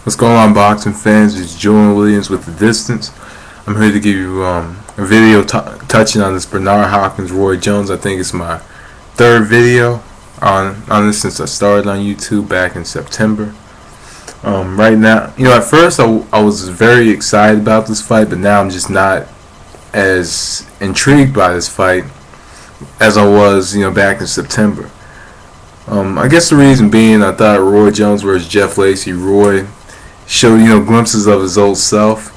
What's going on, boxing fans? It's Julian Williams with The Distance. I'm here to give you a video touching on this Bernard Hopkins Roy Jones. I think it's my third video on this since I started on YouTube back in September. Right now, at first I was very excited about this fight, but now I'm just not as intrigued by this fight as I was, back in September. I guess the reason being, I thought Roy Jones versus Jeff Lacy, Roy showed, glimpses of his old self.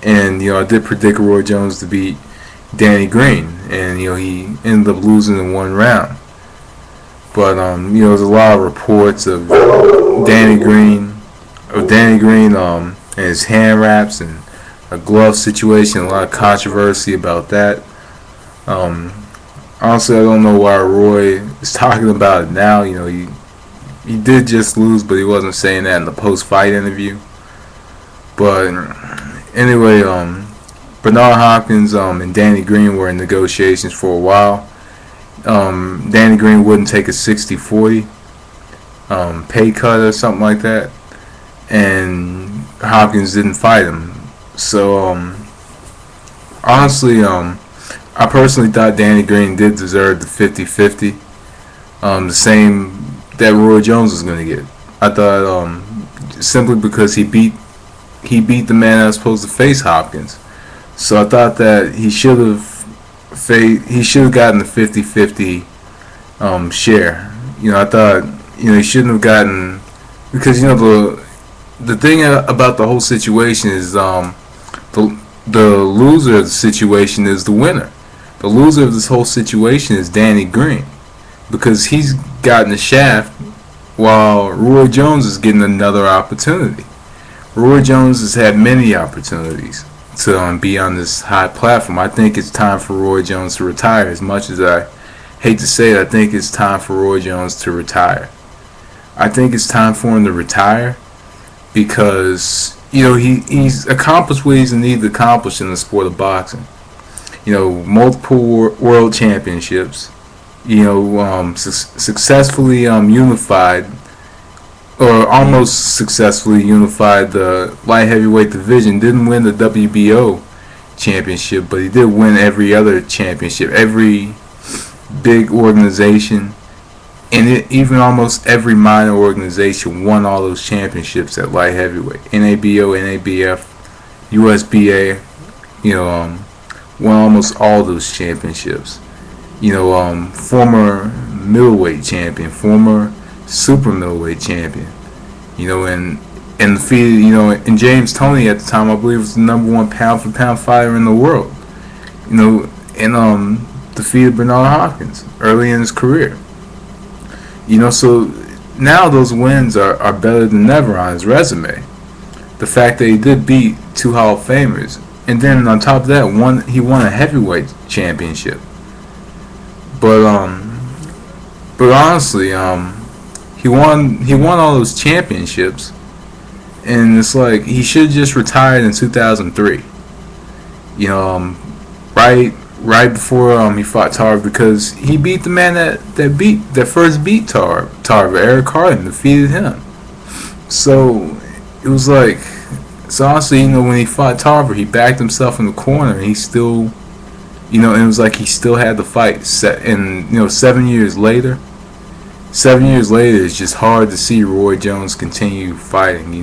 And, I did predict Roy Jones to beat Danny Green. And, he ended up losing in one round. But, there's a lot of reports of Danny Green and his hand wraps and a glove situation, a lot of controversy about that. Honestly, I don't know why Roy is talking about it now. He did just lose, but he wasn't saying that in the post-fight interview. But anyway, Bernard Hopkins and Danny Green were in negotiations for a while. Danny Green wouldn't take a 60-40 pay cut or something like that, and Hopkins didn't fight him. So honestly, I personally thought Danny Green did deserve the 50-50, the same that Roy Jones was going to get. I thought simply because he beat the man that was supposed to face Hopkins. So I thought that he should have gotten the 50-50 share. I thought he shouldn't have gotten, because the thing about the whole situation is the loser of the situation is the winner. The loser of this whole situation is Danny Green, because he's gotten the shaft while Roy Jones is getting another opportunity. Roy Jones has had many opportunities to be on this high platform. I think it's time for Roy Jones to retire. As much as I hate to say it, I think it's time for Roy Jones to retire. I think it's time for him to retire because he's accomplished what he's needed to accomplish in the sport of boxing. Multiple world championships, successfully unified, or almost successfully unified the light heavyweight division. Didn't win the WBO championship, but he did win every other championship, every big organization, and even almost every minor organization won all those championships at light heavyweight. NABO, NABF, USBA, won almost all those championships. Former middleweight champion, former super middleweight champion. And defeated, and James Toney at the time, I believe, was the #1 pound for pound fighter in the world. And defeated Bernard Hopkins early in his career. So now those wins are better than ever on his resume. The fact that he did beat two Hall of Famers. And then on top of that, he won a heavyweight championship. But honestly, he won all those championships, and it's like he should have just retired in 2003. Right before he fought Tarver, because he beat the man that first beat Tarver, Eric Carlin, defeated him. So it was like. So honestly, when he fought Tarver, he backed himself in the corner, and he still, it was like he still had the fight set. And 7 years later, it's just hard to see Roy Jones continue fighting,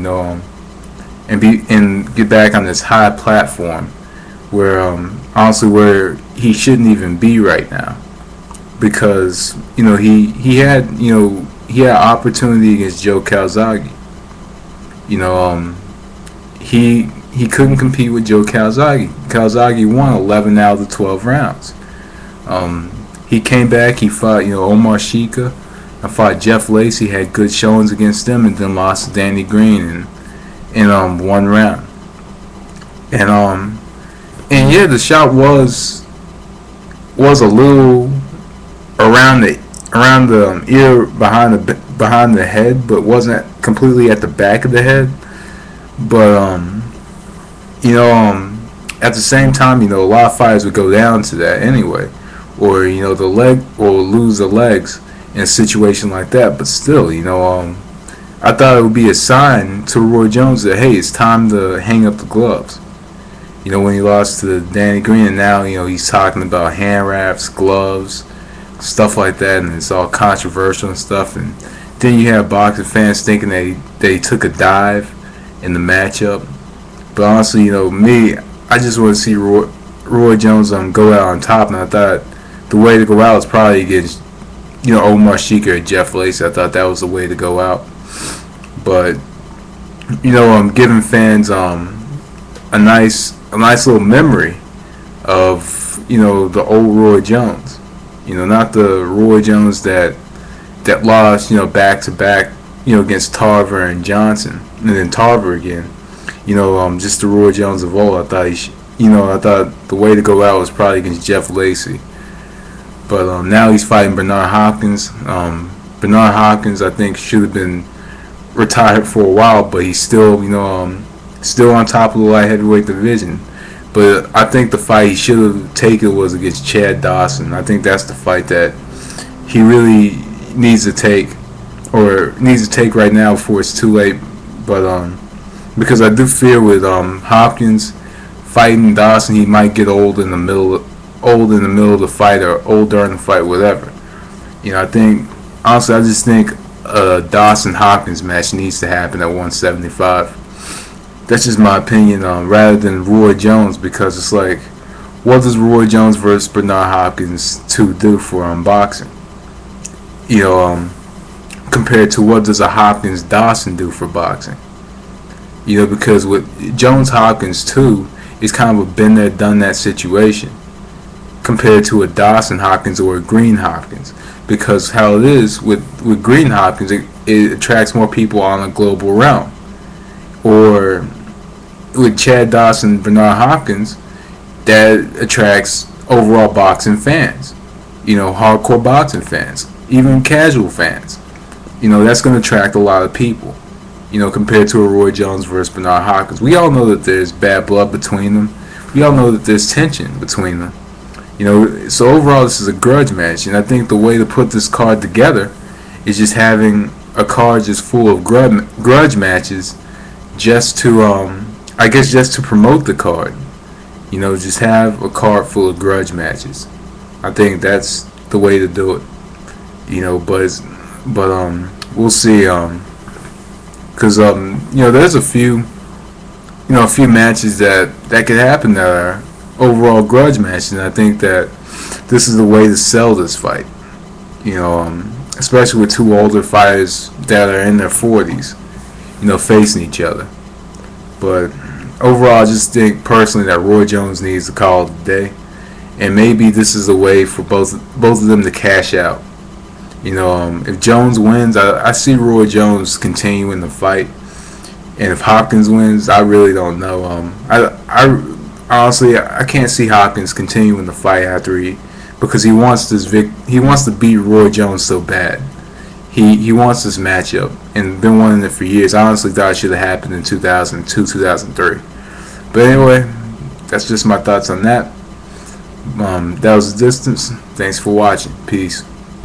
and get back on this high platform where, honestly, where he shouldn't even be right now, because he had opportunity against Joe Calzaghe. He couldn't compete with Joe Calzaghe. Calzaghe won 11 out of the 12 rounds. He came back. He fought Omar Shika. I fought Jeff Lacy. Had good showings against them, and then lost to Danny Green in one round. And yeah, the shot was a little around the ear behind the head, but wasn't completely at the back of the head. But at the same time, a lot of fighters would go down to that anyway, or the leg, or lose the legs in a situation like that. But still, I thought it would be a sign to Roy Jones that, hey, it's time to hang up the gloves. When he lost to Danny Green, and now he's talking about hand wraps, gloves, stuff like that, and it's all controversial and stuff. And then you have boxing fans thinking that he took a dive in the matchup. But honestly, me, I just want to see Roy Jones go out on top, and I thought the way to go out was probably against Omar Sheik or Jeff Lacey. I thought that was the way to go out. But I'm giving fans a nice little memory of the old Roy Jones. Not the Roy Jones that lost back to back against Tarver and Johnson, and then Tarver again. Just the Roy Jones of old. I thought I thought the way to go out was probably against Jeff Lacey. But now he's fighting Bernard Hopkins. Bernard Hopkins, I think, should have been retired for a while, but he's still still on top of the light heavyweight division. But I think the fight he should have taken was against Chad Dawson. I think that's the fight that he really needs to take right now before it's too late. But because I do fear with Hopkins fighting Dawson, he might get old in the middle of the fight, or old during the fight, whatever. I think, honestly, I just think a Dawson Hopkins match needs to happen at 175. That's just my opinion, rather than Roy Jones, because it's like, what does Roy Jones versus Bernard Hopkins 2 do for boxing? Compared to what does a Hopkins Dawson do for boxing? Because with Jones Hopkins 2, it's kind of a been there, done that situation, compared to a Dawson Hopkins or a Green Hopkins. Because how it is with Green Hopkins, it attracts more people on a global realm. Or with Chad Dawson, Bernard Hopkins, that attracts overall boxing fans. Hardcore boxing fans, even casual fans. That's going to attract a lot of people. Compared to a Roy Jones versus Bernard Hopkins. We all know that there's bad blood between them. We all know that there's tension between them. So overall, this is a grudge match, and I think the way to put this card together is just having a card just full of grudge matches, just to just to promote the card. Just have a card full of grudge matches. I think that's the way to do it. But we'll see. Because there's a few matches that could happen that are overall grudge matches, and I think that this is the way to sell this fight. Especially with two older fighters that are in their 40s, facing each other. But overall, I just think personally that Roy Jones needs to call it a day, and maybe this is a way for both of them to cash out. If Jones wins, I see Roy Jones continuing the fight, and if Hopkins wins, I really don't know. I honestly, I can't see Hopkins continuing the fight because he wants to beat Roy Jones so bad. He wants this matchup and been wanting it for years. I honestly thought it should have happened in 2002, 2003. But anyway, that's just my thoughts on that. That was The Distance. Thanks for watching. Peace.